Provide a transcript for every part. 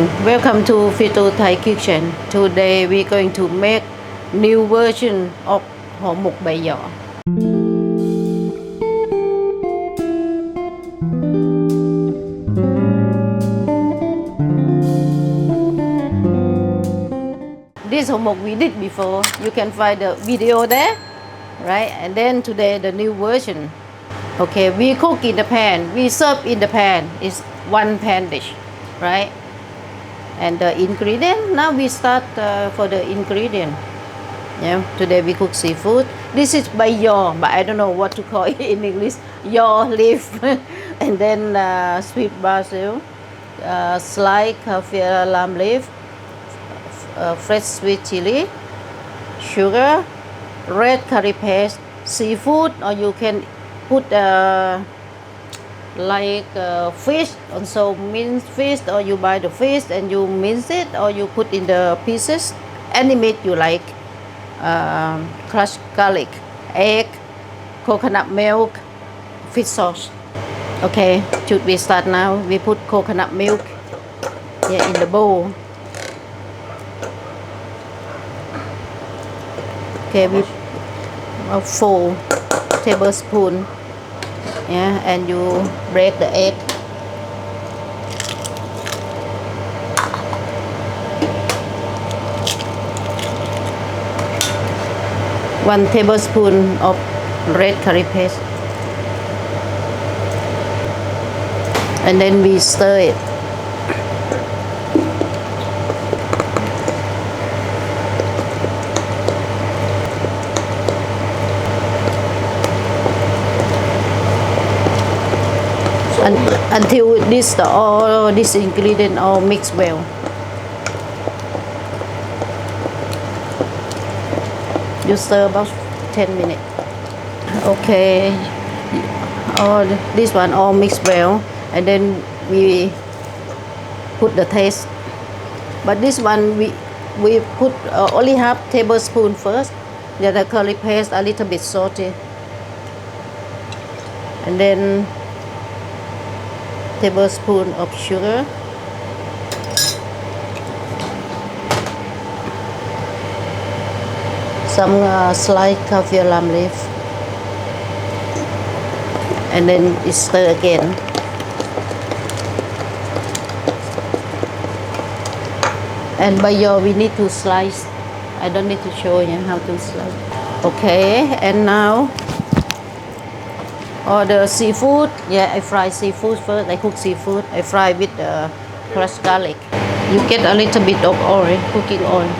Welcome to Fitous Thai Kitchen. Today we're going to make new version of Hor Mok by Yaw. This Hor Mok we did before. You can find the video there, right? And then today the new version. Okay, we cook in the pan. We serve in the pan. It's one pan dish, right? And the ingredient, now we start for the ingredient. Yeah, today we cook seafood. This is by yaw, but I don't know what to call it in English. Yaw leaf, and then sweet basil, sliced Kaffir lamb leaf, fresh sweet chilli, sugar, red curry paste, seafood, or you can put fish, also minced fish, or you buy the fish and you mince it, or you put in the pieces, any meat you like, crushed garlic, egg, coconut milk, fish sauce. Okay, should we start now? We put coconut milk here in the bowl. Okay, we 4 tablespoons. Yeah, and you break the egg. One tablespoon of red curry paste, and then we stir it. Until all this ingredient all mix well. You stir about 10 minutes. Okay, this one all mixed well, and then we put the taste. But this one we put only half tablespoon first. Yeah, the curry paste a little bit salty, and then tablespoon of sugar, some sliced Kaffir lamb leaf, and then stir again. And by yaw we need to slice. I don't need to show you how to slice. Okay, and now the seafood. Yeah, I fry seafood first. I cook seafood. I fry with crushed garlic. You get a little bit of oil, cooking oil.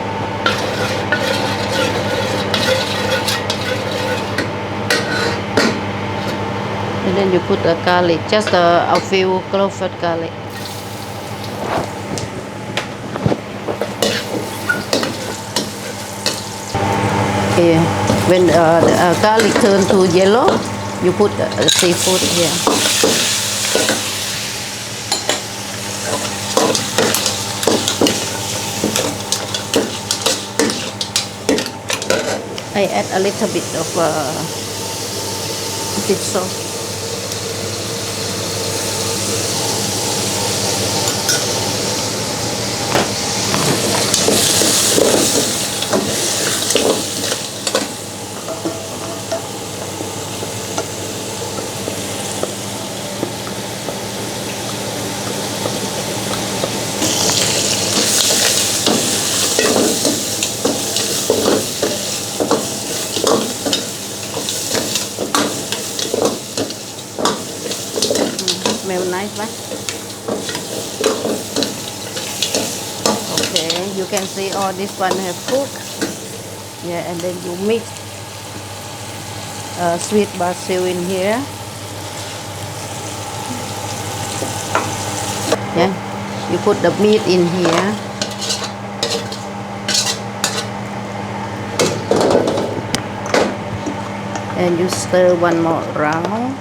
And then you put the garlic, just a few cloves of garlic. Okay, when the garlic turns to yellow, you put the seafood here. I add a little bit of fish sauce. Smell nice, right? Okay, you can see all this one have cooked. Yeah, and then you mix sweet basil in here. Yeah, you put the meat in here. And you stir one more round.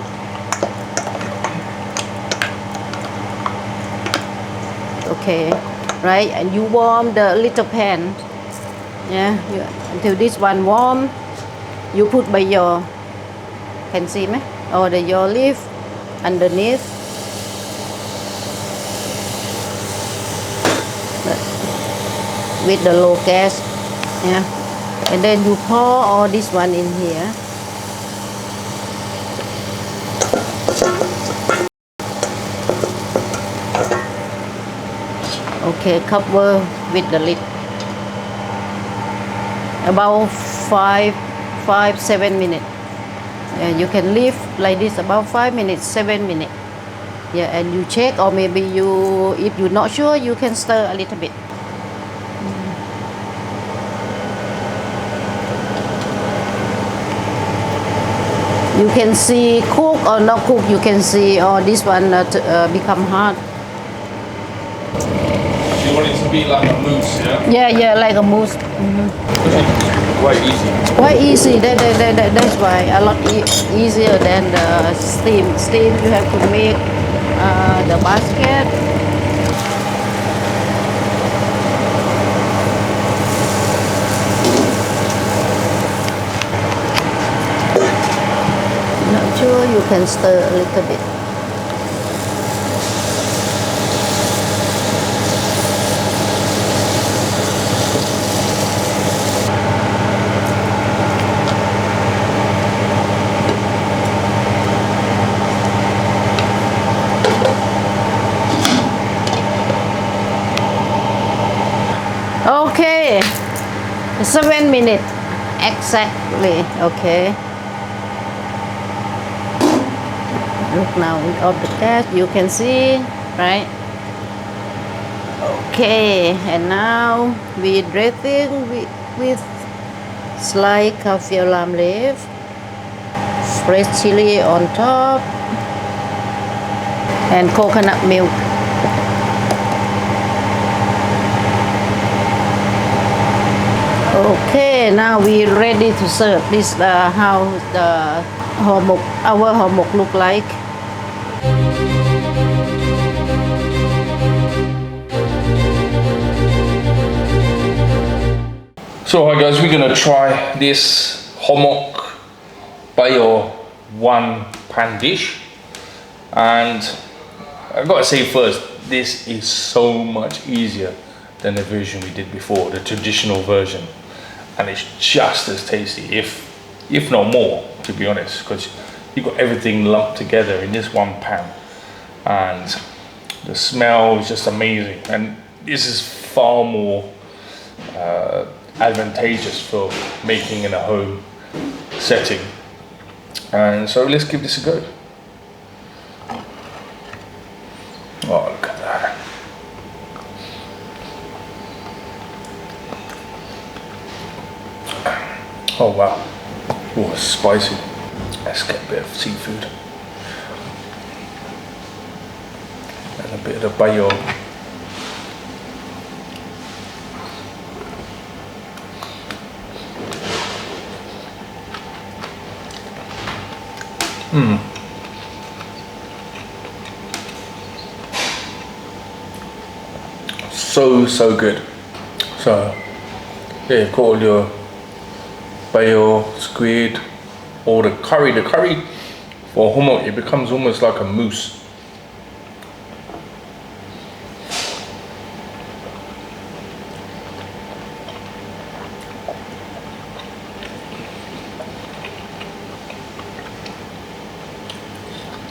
Okay, right, and you warm the little pan. Yeah, until this one warm, you put by yaw. Can see me? Or the yaw leaf underneath. with the low gas. Yeah, and then you pour all this one in here. Okay, cover with the lid. About 7 minutes. And you can leave like this about 5 minutes, 7 minutes. Yeah, and you check, or maybe you, if you're not sure, you can stir a little bit. You can see cook or not cook. You can see, oh, this one become hard. You want it to be like a mousse, yeah? Yeah, like a mousse. Quite easy. Quite easy. That's why a lot easier than the steam. Steam you have to make the basket. Not sure, you can stir a little bit. Okay, 7 minutes exactly. Okay, look now off the gas, you can see, right? Okay, and now we dressing with sliced Kaffir lime leaf, fresh chili on top, and coconut milk. Okay, now we ready to serve. This how the Hor Mok, our Hor Mok look like. So hi guys, we're gonna try this Hor Mok basil one pan dish, and I've got to say first, this is so much easier than the version we did before, the traditional version, and it's just as tasty, if not more, to be honest, because you've got everything lumped together in this one pan, and the smell is just amazing, and this is far more advantageous for making in a home setting. And so let's give this a go. Oh, look at that. Oh wow. Oh, it's spicy. Let's get a bit of seafood. And a bit of the basil. So good. So yeah, you've got all your basil, squid, or the curry. The curry for Hor Mok, it becomes almost like a mousse.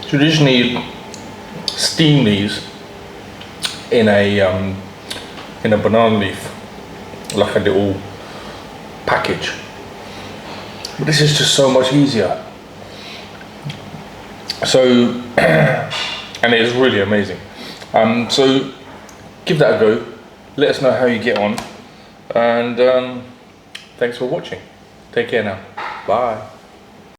Traditionally, you steam these in a banana leaf, like a little package. But this is just so much easier. So, and it is really amazing. So give that a go. Let us know how you get on, and thanks for watching. Take care now. Bye.